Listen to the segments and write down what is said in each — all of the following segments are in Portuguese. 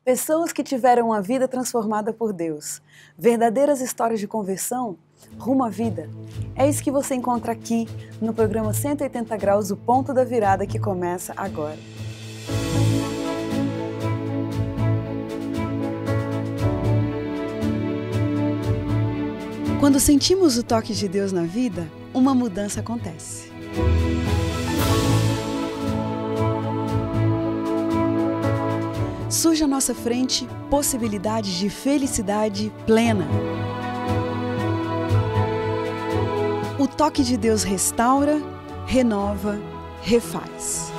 Pessoas que tiveram a vida transformada por Deus. Verdadeiras histórias de conversão rumo à vida. É isso que você encontra aqui no programa 180 Graus, o ponto da virada que começa agora. Quando sentimos o toque de Deus na vida, uma mudança acontece. Surge à nossa frente possibilidades de felicidade plena. O toque de Deus restaura, renova, refaz.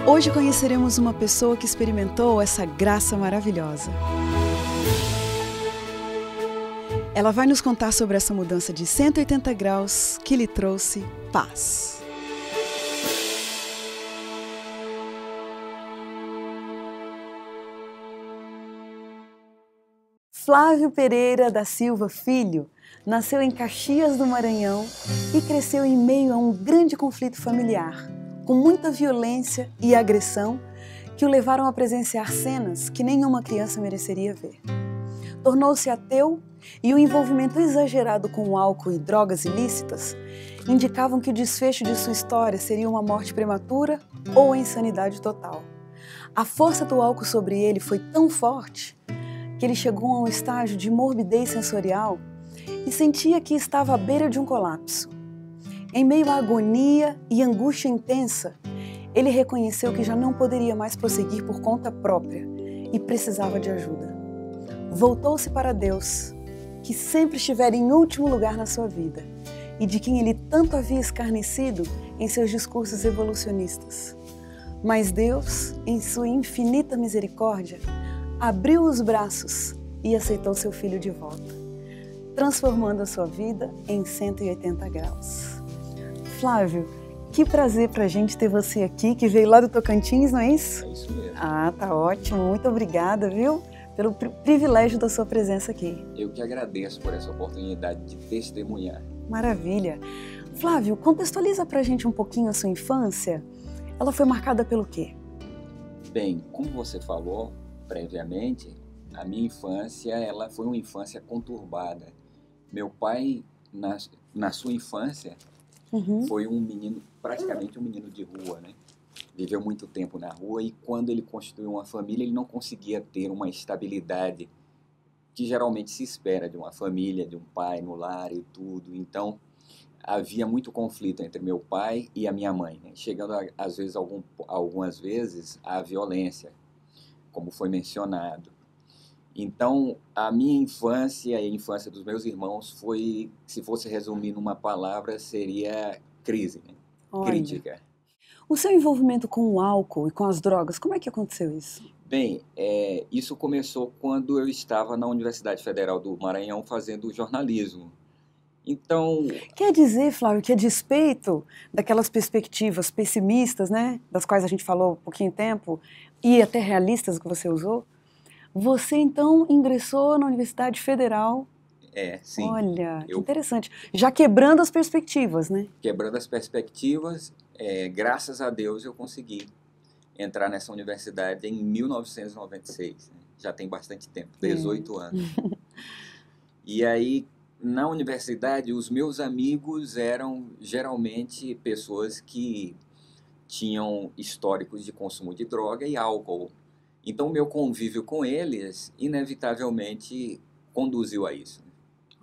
Hoje conheceremos uma pessoa que experimentou essa graça maravilhosa. Ela vai nos contar sobre essa mudança de 180 graus que lhe trouxe paz. Flávio Pereira da Silva Filho nasceu em Caxias do Maranhão e cresceu em meio a um grande conflito familiar, com muita violência e agressão que o levaram a presenciar cenas que nenhuma criança mereceria ver. Tornou-se ateu e o envolvimento exagerado com álcool e drogas ilícitas indicavam que o desfecho de sua história seria uma morte prematura ou a insanidade total. A força do álcool sobre ele foi tão forte que ele chegou a um estágio de morbidez sensorial e sentia que estava à beira de um colapso. Em meio à agonia e angústia intensa, ele reconheceu que já não poderia mais prosseguir por conta própria e precisava de ajuda. Voltou-se para Deus, que sempre estivera em último lugar na sua vida e de quem ele tanto havia escarnecido em seus discursos evolucionistas. Mas Deus, em sua infinita misericórdia, abriu os braços e aceitou seu filho de volta, transformando a sua vida em 180 graus. Flávio, que prazer pra gente ter você aqui, que veio lá do Tocantins, não é isso? É isso mesmo. Ah, tá ótimo. Muito obrigada, viu? Pelo privilégio da sua presença aqui. Eu que agradeço por essa oportunidade de testemunhar. Maravilha. Flávio, contextualiza pra gente um pouquinho a sua infância. Ela foi marcada pelo quê? Bem, como você falou previamente, a minha infância ela foi uma infância conturbada. Meu pai, na sua infância, foi um menino, praticamente um menino de rua, né? Viveu muito tempo na rua e quando ele constituiu uma família, ele não conseguia ter uma estabilidade que geralmente se espera de uma família, de um pai no lar e tudo. Então, havia muito conflito entre meu pai e a minha mãe, né? Chegando, às vezes, algumas vezes, à violência, como foi mencionado. Então, a minha infância e a infância dos meus irmãos foi, se fosse resumir numa palavra, seria crise, né? Crítica. O seu envolvimento com o álcool e com as drogas, como é que aconteceu isso? Bem, isso começou quando eu estava na Universidade Federal do Maranhão fazendo jornalismo. Então... Quer dizer, Flávio, que a despeito daquelas perspectivas pessimistas, né, das quais a gente falou há pouquinho tempo, e até realistas que você usou, você então ingressou na Universidade Federal. Sim. Olha, que interessante. Já quebrando as perspectivas, né? Quebrando as perspectivas, graças a Deus eu consegui entrar nessa universidade em 1996. Né? Já tem bastante tempo, 18 anos. E aí, na universidade, os meus amigos eram geralmente pessoas que tinham históricos de consumo de droga e álcool. Então, o meu convívio com eles, inevitavelmente, conduziu a isso.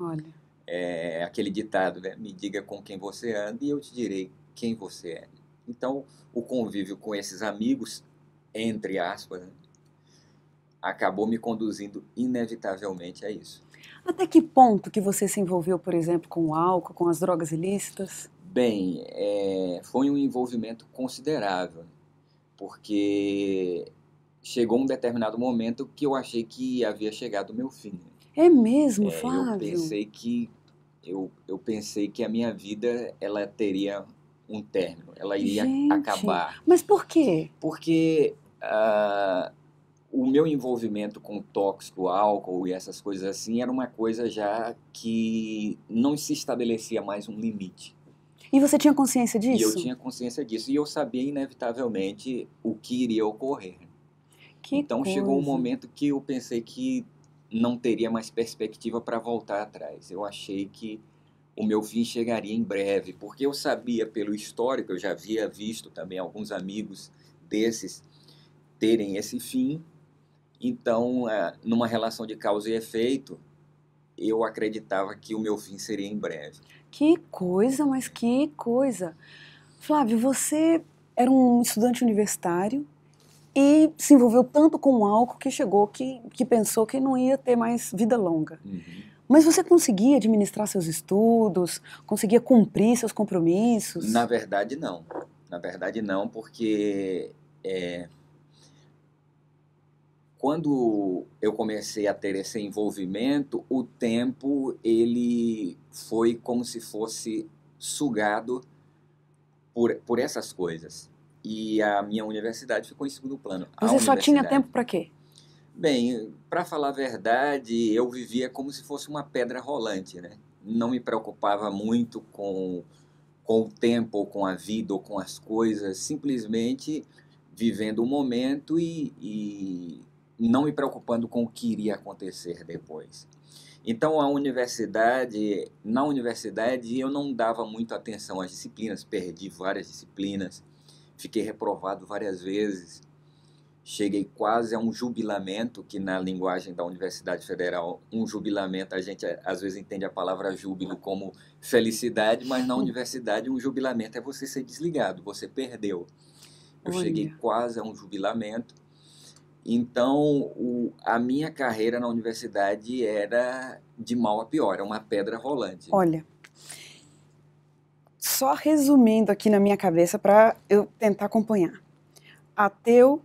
Olha. Aquele ditado, né? Me diga com quem você anda e eu te direi quem você é. Então, o convívio com esses amigos, entre aspas, né, acabou me conduzindo inevitavelmente a isso. Até que ponto que você se envolveu, por exemplo, com o álcool, com as drogas ilícitas? Bem, foi um envolvimento considerável, porque chegou um determinado momento que eu achei que havia chegado o meu fim. É mesmo, Flávio? Eu pensei que a minha vida ela teria um término, ela iria acabar. Mas por quê? Porque o meu envolvimento com tóxico, álcool e essas coisas assim era uma coisa já que não se estabelecia mais um limite. E você tinha consciência E eu disso? tinha consciência disso. E eu sabia inevitavelmente o que iria ocorrer. Que Então chegou um coisa. momento que eu pensei que não teria mais perspectiva para voltar atrás. Eu achei que o meu fim chegaria em breve, porque eu sabia pelo histórico, eu já havia visto também alguns amigos desses terem esse fim. Então, numa relação de causa e efeito, eu acreditava que o meu fim seria em breve. Que coisa, mas que coisa. Flávio, você era um estudante universitário e se envolveu tanto com o álcool que chegou que pensou que não ia ter mais vida longa. Mas você conseguia administrar seus estudos, conseguia cumprir seus compromissos? Na verdade, não. Na verdade, não, porque quando eu comecei a ter esse envolvimento, o tempo ele foi como se fosse sugado por essas coisas. E a minha universidade ficou em segundo plano. Você só tinha tempo para quê? Bem, para falar a verdade, eu vivia como se fosse uma pedra rolante, né? Não me preocupava muito com o tempo, ou com a vida, ou com as coisas, simplesmente vivendo o momento e não me preocupando com o que iria acontecer depois. Então, na universidade eu não dava muito atenção às disciplinas, perdi várias disciplinas, fiquei reprovado várias vezes, cheguei quase a um jubilamento, que na linguagem da Universidade Federal, um jubilamento, a gente às vezes entende a palavra júbilo como felicidade, mas na universidade um jubilamento é você ser desligado, você perdeu. Eu cheguei quase a um jubilamento. Então, a minha carreira na universidade era de mal a pior, era uma pedra rolante. Olha, só resumindo aqui na minha cabeça para eu tentar acompanhar. Ateu,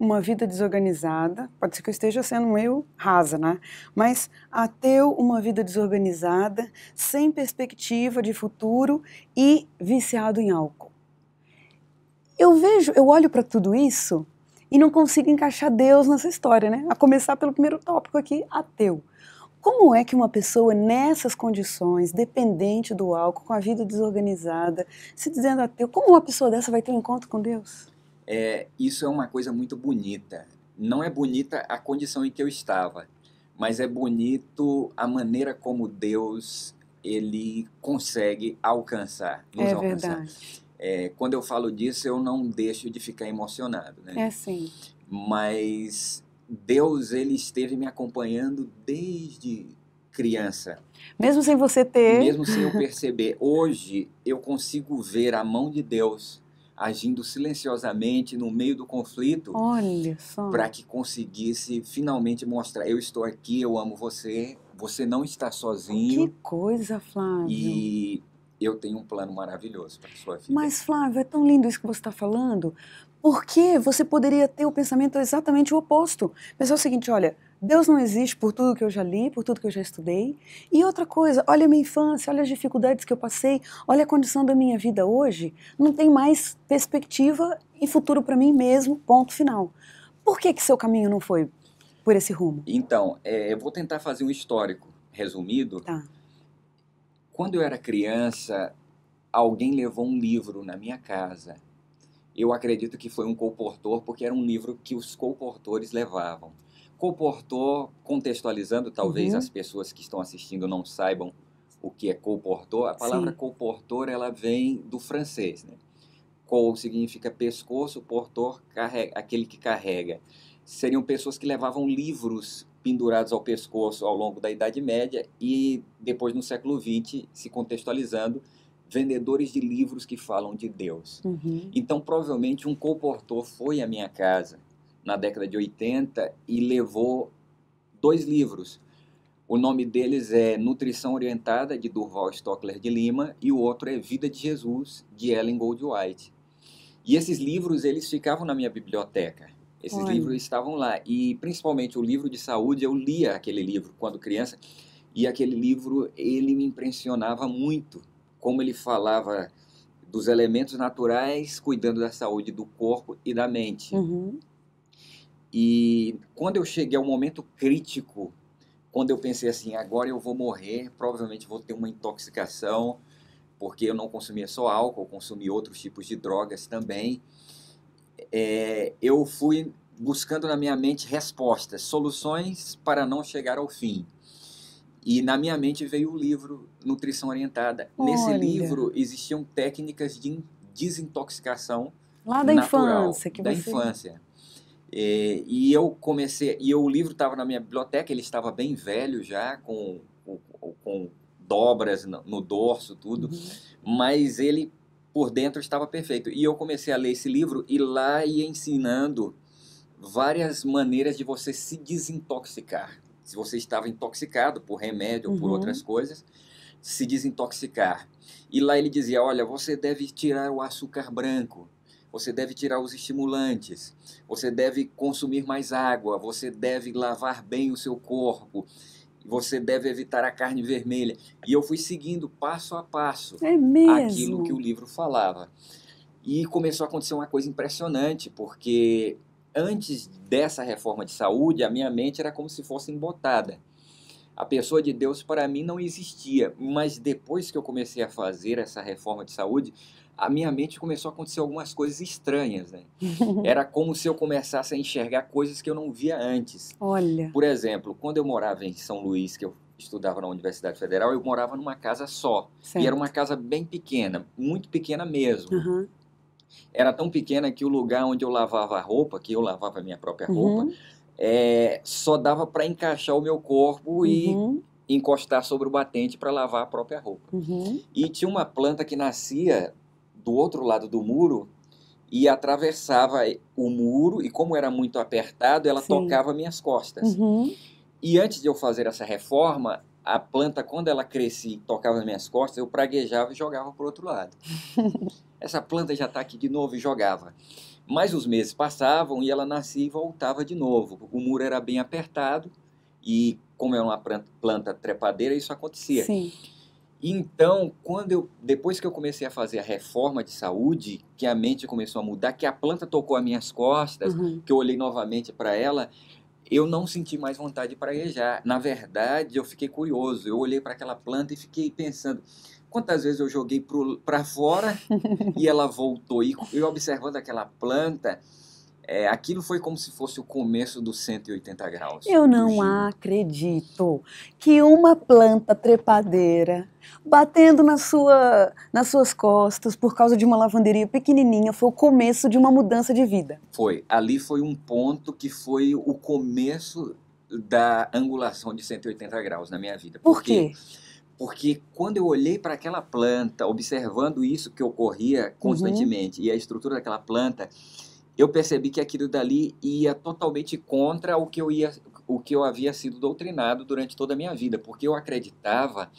uma vida desorganizada, pode ser que eu esteja sendo meio rasa, né? Mas ateu, uma vida desorganizada, sem perspectiva de futuro e viciado em álcool. Eu olho para tudo isso e não consigo encaixar Deus nessa história, né? A começar pelo primeiro tópico aqui, ateu. Como é que uma pessoa nessas condições, dependente do álcool, com a vida desorganizada, se dizendo ateu, como uma pessoa dessa vai ter um encontro com Deus? Isso é uma coisa muito bonita. Não é bonita a condição em que eu estava, mas é bonito a maneira como Deus ele consegue alcançar, nos alcançar. Verdade. Quando eu falo disso, eu não deixo de ficar emocionado, né? Sim. Mas Deus ele esteve me acompanhando desde criança. Mesmo sem você ter... Mesmo sem eu perceber. Hoje eu consigo ver a mão de Deus agindo silenciosamente no meio do conflito. Olha só. Para que conseguisse finalmente mostrar, eu estou aqui, eu amo você, você não está sozinho. Que coisa, Flávio. E eu tenho um plano maravilhoso para a sua vida. Mas, Flávio, é tão lindo isso que você está falando, porque você poderia ter o pensamento exatamente o oposto. Pensar o seguinte, olha, Deus não existe por tudo que eu já li, por tudo que eu já estudei. E outra coisa, olha a minha infância, olha as dificuldades que eu passei, olha a condição da minha vida hoje, não tem mais perspectiva e futuro para mim mesmo, ponto final. Por que seu caminho não foi por esse rumo? Então, eu vou tentar fazer um histórico resumido. Tá. Quando eu era criança, alguém levou um livro na minha casa. Eu acredito que foi um colportor, porque era um livro que os colportores levavam. Colportor, contextualizando, talvez as pessoas que estão assistindo não saibam o que é colportor. A palavra colportor, ela vem do francês, né? Col significa pescoço, portor, aquele que carrega. Seriam pessoas que levavam livros pendurados ao pescoço ao longo da Idade Média e depois no século XX, se contextualizando, vendedores de livros que falam de Deus. Então, provavelmente, um colportor foi à minha casa na década de 80 e levou 2 livros. O nome deles é Nutrição Orientada, de Durval Stockler de Lima, e o outro é Vida de Jesus, de Ellen Goldwhite. E esses livros, eles ficavam na minha biblioteca. Esses livros estavam lá. E, principalmente, o livro de saúde, eu lia aquele livro quando criança, e aquele livro, ele me impressionava muito, como ele falava dos elementos naturais, cuidando da saúde do corpo e da mente. E quando eu cheguei ao momento crítico, quando eu pensei assim, agora eu vou morrer, provavelmente vou ter uma intoxicação, porque eu não consumia só álcool, consumi outros tipos de drogas também. Eu fui buscando na minha mente respostas, soluções para não chegar ao fim. E na minha mente veio o livro Nutrição Orientada. Nesse Olha. livro existiam técnicas de desintoxicação Lá da natural, infância que da você... infância. E eu comecei, e o livro estava na minha biblioteca, ele estava bem velho já, com dobras no dorso, tudo, mas ele por dentro estava perfeito. E eu comecei a ler esse livro e lá ia ensinando várias maneiras de você se desintoxicar. Se você estava intoxicado por remédio ou por outras coisas, se desintoxicar. E lá ele dizia, olha, você deve tirar o açúcar branco, você deve tirar os estimulantes, você deve consumir mais água, você deve lavar bem o seu corpo, você deve evitar a carne vermelha. E eu fui seguindo passo a passo aquilo que o livro falava. E começou a acontecer uma coisa impressionante, porque antes dessa reforma de saúde, a minha mente era como se fosse embotada. A pessoa de Deus para mim não existia, mas depois que eu comecei a fazer essa reforma de saúde, a minha mente começou a acontecer algumas coisas estranhas, né? Era como se eu começasse a enxergar coisas que eu não via antes. Olha. Por exemplo, quando eu morava em São Luís, que eu estudava na Universidade Federal, eu morava numa casa só. Certo. E era uma casa bem pequena, muito pequena mesmo. Era tão pequena que o lugar onde eu lavava a roupa, que eu lavava a minha própria roupa, só dava para encaixar o meu corpo e encostar sobre o batente para lavar a própria roupa. E tinha uma planta que nascia do outro lado do muro e atravessava o muro, e como era muito apertado, ela tocava minhas costas. E antes de eu fazer essa reforma, a planta, quando ela crescia e tocava nas minhas costas, eu praguejava e jogava para o outro lado. Essa planta já está aqui de novo, e jogava. Mas os meses passavam e ela nascia e voltava de novo. O muro era bem apertado e, como é uma planta trepadeira, isso acontecia. Então, depois que eu comecei a fazer a reforma de saúde, que a mente começou a mudar, que a planta tocou as minhas costas, que eu olhei novamente para ela, eu não senti mais vontade de praguejar. Na verdade, eu fiquei curioso. Eu olhei para aquela planta e fiquei pensando, quantas vezes eu joguei para fora e ela voltou. E eu observando aquela planta, aquilo foi como se fosse o começo dos 180 graus. Eu não acredito que uma planta trepadeira batendo nas suas costas por causa de uma lavanderia pequenininha foi o começo de uma mudança de vida. Foi. Ali foi um ponto que foi o começo da angulação de 180 graus na minha vida. Por quê? Porque quando eu olhei para aquela planta, observando isso que ocorria constantemente e a estrutura daquela planta, eu percebi que aquilo dali ia totalmente contra o que eu havia sido doutrinado durante toda a minha vida, porque eu acreditava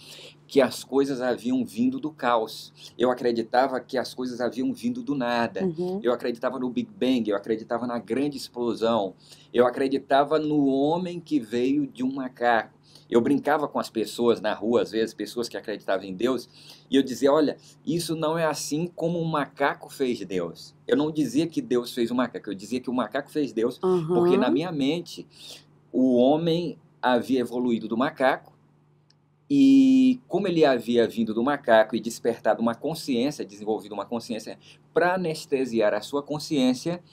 que as coisas haviam vindo do caos. Eu acreditava que as coisas haviam vindo do nada. Eu acreditava no Big Bang, eu acreditava na grande explosão. Eu acreditava no homem que veio de um macaco. Eu brincava com as pessoas na rua, às vezes, pessoas que acreditavam em Deus, e eu dizia, olha, isso não é assim como um macaco fez Deus. Eu não dizia que Deus fez o macaco, eu dizia que o macaco fez Deus, porque na minha mente, o homem havia evoluído do macaco, e como ele havia vindo do macaco e despertado uma consciência, desenvolvido uma consciência, para anestesiar a sua consciência,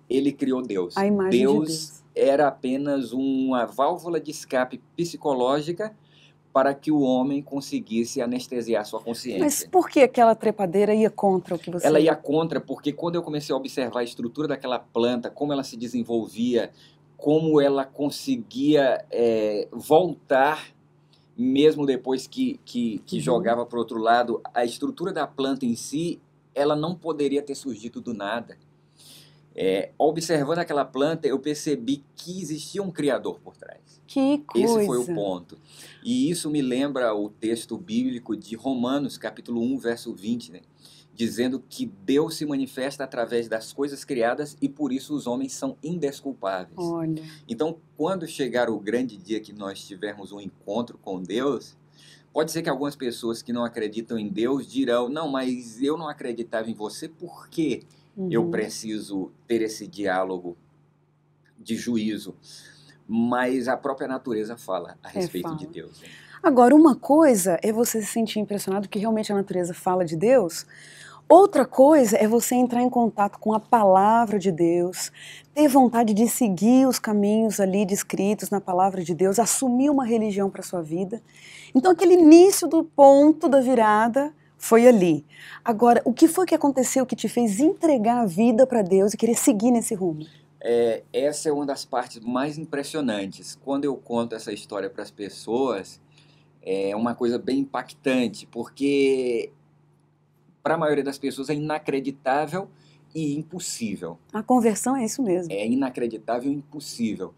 ele criou Deus. A imagem de Deus era apenas uma válvula de escape psicológica para que o homem conseguisse anestesiar sua consciência. Mas por que aquela trepadeira ia contra o que você... Ela ia contra porque quando eu comecei a observar a estrutura daquela planta, como ela se desenvolvia, como ela conseguia voltar, mesmo depois que jogava para o outro lado, a estrutura da planta em si, ela não poderia ter surgido do nada. Observando aquela planta, eu percebi que existia um Criador por trás. Que coisa! Esse foi o ponto. E isso me lembra o texto bíblico de Romanos, capítulo 1, verso 20, né? Dizendo que Deus se manifesta através das coisas criadas e por isso os homens são indesculpáveis. Olha. Então, quando chegar o grande dia que nós tivermos um encontro com Deus, pode ser que algumas pessoas que não acreditam em Deus dirão, não, mas eu não acreditava em você, por quê? Eu preciso ter esse diálogo. de juízo, mas a própria natureza fala a respeito fala. de Deus. Né? Agora, uma coisa é você se sentir impressionado que realmente a natureza fala de Deus. Outra coisa é você entrar em contato com a palavra de Deus, ter vontade de seguir os caminhos ali descritos na palavra de Deus, assumir uma religião para sua vida. Então, aquele início do ponto da virada foi ali. Agora, o que foi que aconteceu que te fez entregar a vida para Deus e querer seguir nesse rumo? Essa é uma das partes mais impressionantes. Quando eu conto essa história para as pessoas, é uma coisa bem impactante, porque para a maioria das pessoas é inacreditável e impossível. A conversão é isso mesmo. É inacreditável e impossível.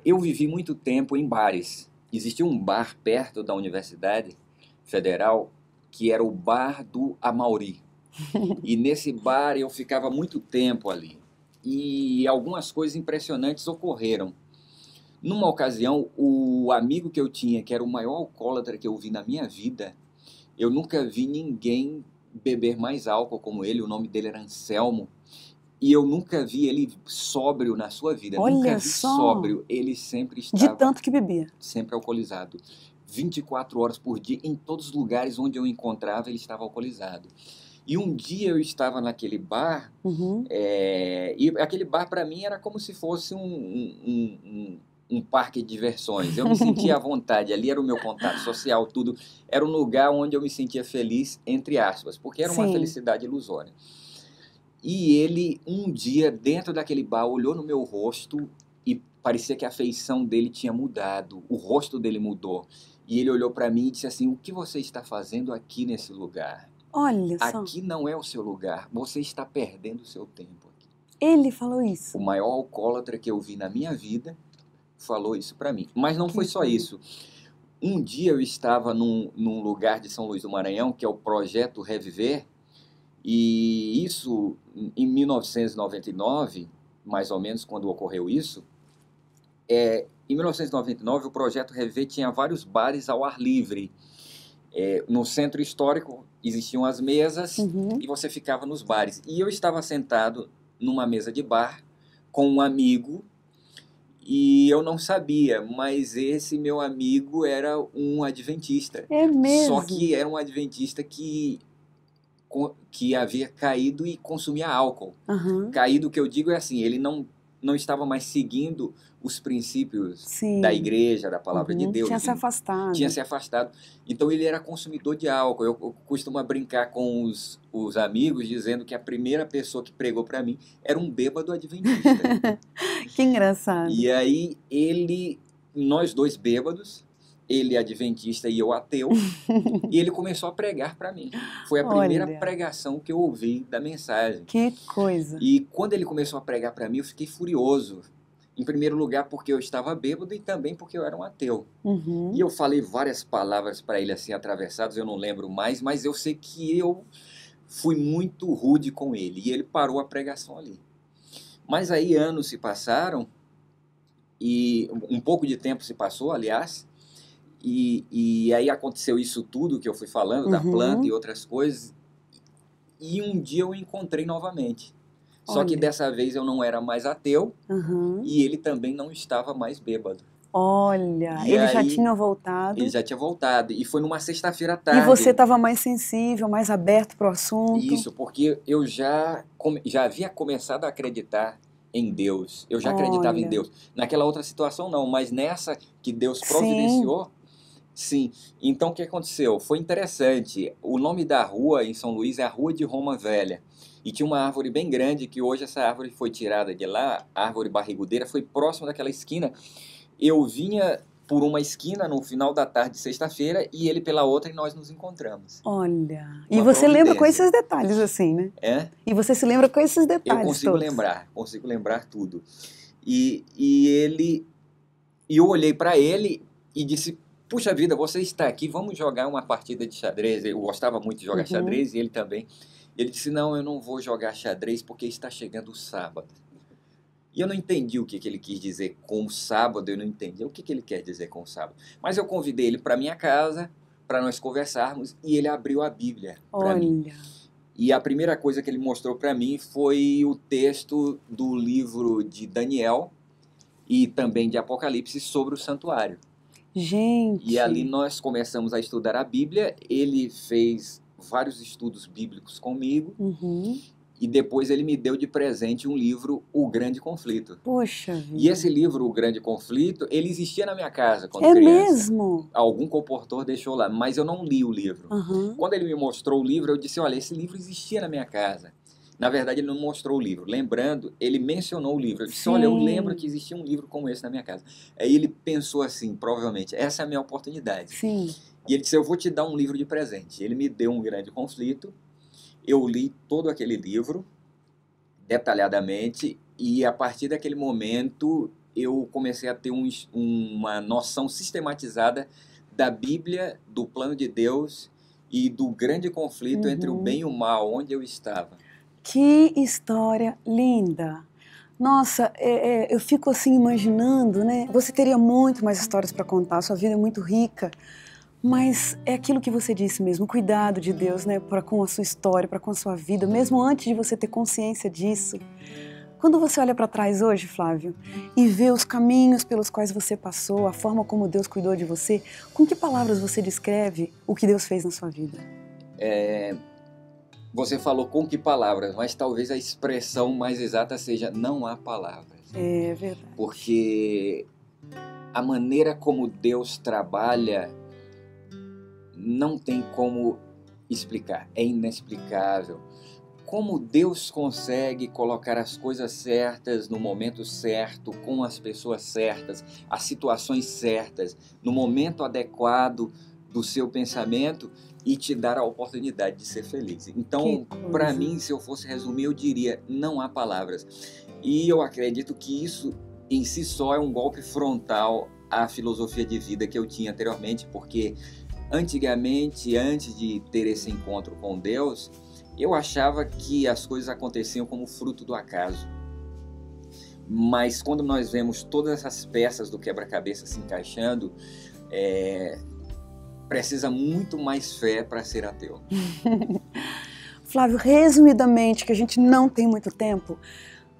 Eu vivi muito tempo em bares. Existia um bar perto da Universidade Federal que era o Bar do Amauri. E nesse bar eu ficava muito tempo ali. E algumas coisas impressionantes ocorreram. Numa ocasião, o amigo que eu tinha, que era o maior alcoólatra que eu vi na minha vida, eu nunca vi ninguém beber mais álcool como ele, o nome dele era Anselmo, e eu nunca vi ele sóbrio na sua vida. Olha nunca vi só. Sóbrio, ele sempre estava... De tanto que bebia. Sempre alcoolizado. 24 horas por dia, em todos os lugares onde eu o encontrava, ele estava alcoolizado. E um dia eu estava naquele bar, e aquele bar para mim era como se fosse um parque de diversões. Eu me sentia à vontade, ali era o meu contato social, tudo. Era um lugar onde eu me sentia feliz, entre aspas, porque era uma felicidade ilusória. E ele, um dia, dentro daquele bar, olhou no meu rosto e parecia que a feição dele tinha mudado, o rosto dele mudou. E ele olhou para mim e disse assim: o que você está fazendo aqui nesse lugar? Olha só. Aqui não é o seu lugar, você está perdendo o seu tempo aqui. Ele falou isso? O maior alcoólatra que eu vi na minha vida falou isso para mim. Mas não foi só isso. Um dia eu estava num lugar de São Luís do Maranhão, que é o Projeto Reviver, e isso em 1999, mais ou menos, quando ocorreu isso, em 1999 o Projeto Reviver tinha vários bares ao ar livre. No centro histórico existiam as mesas e você ficava nos bares. E eu estava sentado numa mesa de bar com um amigo e eu não sabia, mas esse meu amigo era um adventista. É mesmo? Só que era um adventista que havia caído e consumia álcool. Caído, que eu digo, é assim, ele não estava mais seguindo os princípios da igreja, da palavra de Deus. Tinha se afastado. Tinha se afastado. Então ele era consumidor de álcool. Eu costumo brincar com os amigos dizendo que a primeira pessoa que pregou para mim era um bêbado adventista. Que engraçado. E aí nós dois bêbados, ele adventista e eu ateu, e ele começou a pregar para mim. Foi a primeira pregação que eu ouvi da mensagem. Que coisa. E quando ele começou a pregar para mim, eu fiquei furioso. Em primeiro lugar, porque eu estava bêbado e também porque eu era um ateu. E eu falei várias palavras para ele assim, atravessadas, eu não lembro mais, mas eu sei que eu fui muito rude com ele. E ele parou a pregação ali. Mas aí anos se passaram, e um pouco de tempo se passou, aliás, e aí aconteceu isso tudo que eu fui falando, da planta e outras coisas, e um dia eu o encontrei novamente. Só que dessa vez eu não era mais ateu e ele também não estava mais bêbado. Olha, e ele aí, já tinha voltado. Ele já tinha voltado, e foi numa sexta-feira à tarde. E você estava mais sensível, mais aberto para o assunto. Isso, porque eu já havia começado a acreditar em Deus. Eu já acreditava em Deus. Naquela outra situação não, mas nessa que Deus providenciou, sim. Então o que aconteceu? Foi interessante. O nome da rua em São Luís é a Rua de Roma Velha. E tinha uma árvore bem grande, que hoje essa árvore foi tirada de lá, a árvore barrigudeira, foi próximo daquela esquina. Eu vinha por uma esquina no final da tarde de sexta-feira e ele pela outra, e nós nos encontramos. Olha, e você lembra com esses detalhes assim, né? E você se lembra com esses detalhes. Eu consigo lembrar tudo. E eu olhei para ele e disse: puxa vida, você está aqui, vamos jogar uma partida de xadrez. Eu gostava muito de jogar xadrez e ele também. Ele disse: não, eu não vou jogar xadrez porque está chegando o sábado. E eu não entendi o que ele quis dizer com o sábado, eu não entendi o que ele quer dizer com o sábado. Mas eu convidei ele para minha casa, para nós conversarmos, e ele abriu a Bíblia para mim. E a primeira coisa que ele mostrou para mim foi o texto do livro de Daniel, e também de Apocalipse sobre o santuário. Gente! E ali nós começamos a estudar a Bíblia, ele fez vários estudos bíblicos comigo, e depois ele me deu de presente um livro, O Grande Conflito. Puxa vida! E esse livro, O Grande Conflito, ele existia na minha casa quando criança. É mesmo? Algum comportor deixou lá, mas eu não li o livro. Quando ele me mostrou o livro, eu disse, olha, esse livro existia na minha casa. Na verdade, ele não mostrou o livro. Lembrando, ele mencionou o livro. Eu disse, olha, eu lembro que existia um livro como esse na minha casa. Aí ele pensou assim, provavelmente, essa é a minha oportunidade. Sim. E ele disse, eu vou te dar um livro de presente. Ele me deu Um Grande Conflito. Eu li todo aquele livro, detalhadamente, e a partir daquele momento eu comecei a ter uma noção sistematizada da Bíblia, do plano de Deus e do grande conflito entre o bem e o mal, onde eu estava. Que história linda! Nossa, eu fico assim imaginando, né? Você teria muito mais histórias para contar, sua vida é muito rica, mas é aquilo que você disse mesmo, o cuidado de Deus, né, para com a sua história, para com a sua vida, mesmo antes de você ter consciência disso. Quando você olha para trás hoje, Flávio, e vê os caminhos pelos quais você passou, a forma como Deus cuidou de você, com que palavras você descreve o que Deus fez na sua vida? Você falou com que palavras, mas talvez a expressão mais exata seja não há palavras. É verdade. Porque a maneira como Deus trabalha não tem como explicar, é inexplicável. Como Deus consegue colocar as coisas certas no momento certo, com as pessoas certas, as situações certas, no momento adequado do seu pensamento e te dar a oportunidade de ser feliz. Então, para mim, se eu fosse resumir, eu diria, não há palavras. E eu acredito que isso em si só é um golpe frontal à filosofia de vida que eu tinha anteriormente, porque antigamente, antes de ter esse encontro com Deus, eu achava que as coisas aconteciam como fruto do acaso. Mas quando nós vemos todas essas peças do quebra-cabeça se encaixando, precisa muito mais fé para ser ateu. Flávio, resumidamente, que a gente não tem muito tempo,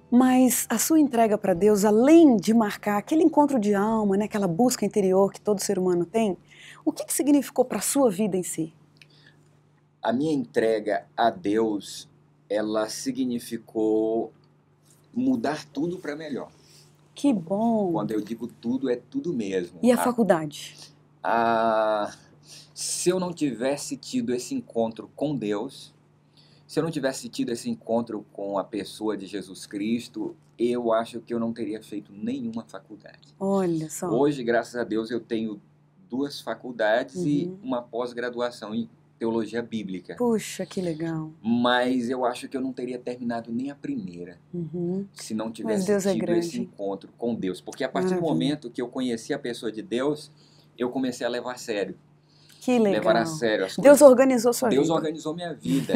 mas a sua entrega para Deus, além de marcar aquele encontro de alma, né, aquela busca interior que todo ser humano tem, o que significou para a sua vida em si? A minha entrega a Deus, ela significou mudar tudo para melhor. Que bom! Quando eu digo tudo, é tudo mesmo. E a faculdade? Se eu não tivesse tido esse encontro com Deus, se eu não tivesse tido esse encontro com a pessoa de Jesus Cristo, eu acho que eu não teria feito nenhuma faculdade. Olha só. Hoje, graças a Deus, eu tenho 2 faculdades e uma pós-graduação em teologia bíblica. Puxa, que legal. Mas eu acho que eu não teria terminado nem a primeira se não tivesse tido esse encontro com Deus. Porque a partir do momento que eu conheci a pessoa de Deus, eu comecei a levar a sério. Que legal. Levar a sério as coisas. Deus organizou sua vida. Deus organizou minha vida.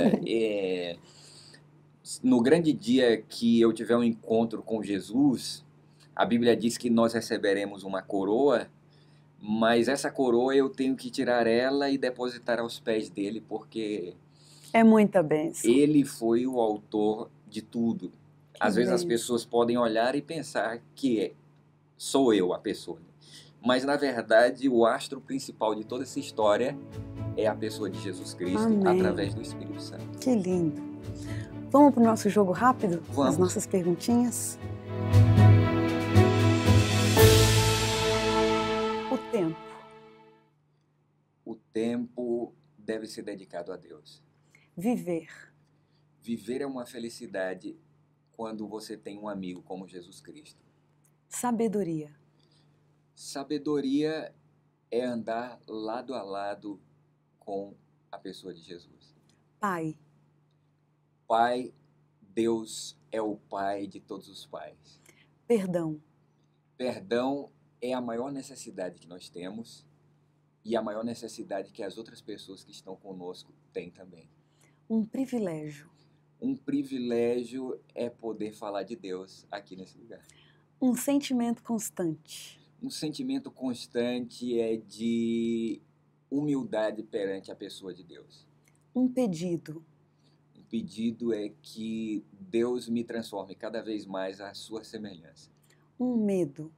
No grande dia que eu tiver um encontro com Jesus, a Bíblia diz que nós receberemos uma coroa, mas essa coroa eu tenho que tirar ela e depositar aos pés dele, porque é muita bênção. Ele foi o autor de tudo. Às vezes as pessoas podem olhar e pensar que sou eu a pessoa. Mas, na verdade, o astro principal de toda essa história é a pessoa de Jesus Cristo, através do Espírito Santo. Que lindo. Vamos para o nosso jogo rápido? Vamos. As nossas perguntinhas? O tempo. O tempo deve ser dedicado a Deus. Viver. Viver é uma felicidade quando você tem um amigo como Jesus Cristo. Sabedoria. Sabedoria é andar lado a lado com a pessoa de Jesus. Pai. Pai, Deus é o Pai de todos os pais. Perdão. Perdão é a maior necessidade que nós temos e a maior necessidade que as outras pessoas que estão conosco têm também. Um privilégio. Um privilégio é poder falar de Deus aqui nesse lugar. Um sentimento constante. Um sentimento constante é de humildade perante a pessoa de Deus. Um pedido. Um pedido é que Deus me transforme cada vez mais à sua semelhança. Um medo.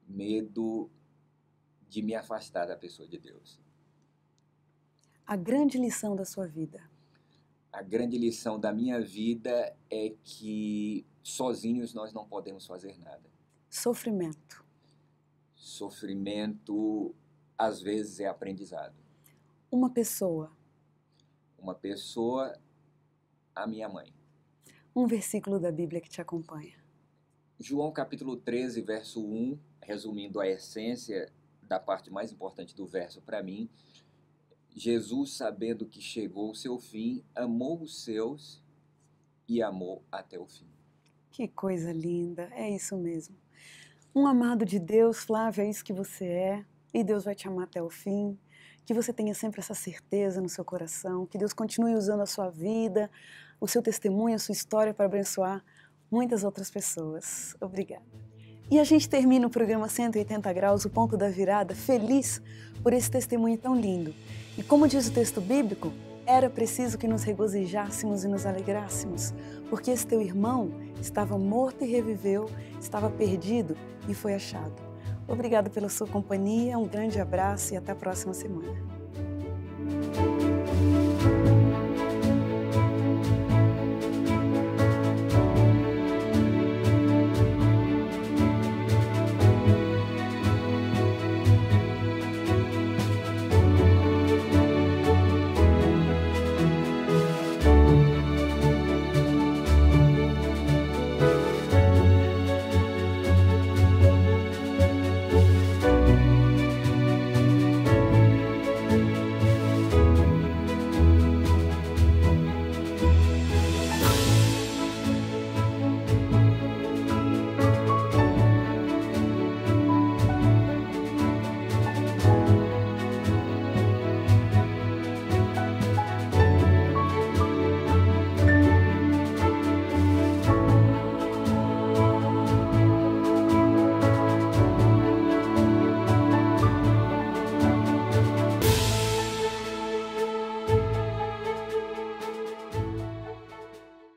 medo de me afastar da pessoa de Deus. A grande lição da sua vida? A grande lição da minha vida é que sozinhos nós não podemos fazer nada. Sofrimento? Sofrimento, às vezes, é aprendizado. Uma pessoa? Uma pessoa, a minha mãe. Um versículo da Bíblia que te acompanha? João capítulo 13, verso 1, resumindo a essência da parte mais importante do verso para mim, Jesus, sabendo que chegou o seu fim, amou os seus e amou até o fim. Que coisa linda, é isso mesmo. Um amado de Deus, Flávia, é isso que você é, e Deus vai te amar até o fim. Que você tenha sempre essa certeza no seu coração, que Deus continue usando a sua vida, o seu testemunho, a sua história para abençoar muitas outras pessoas. Obrigada. E a gente termina o programa 180 Graus, o ponto da virada, feliz por esse testemunho tão lindo. E como diz o texto bíblico, era preciso que nos regozijássemos e nos alegrássemos, porque esse teu irmão estava morto e reviveu, estava perdido e foi achado. Obrigada pela sua companhia, um grande abraço e até a próxima semana.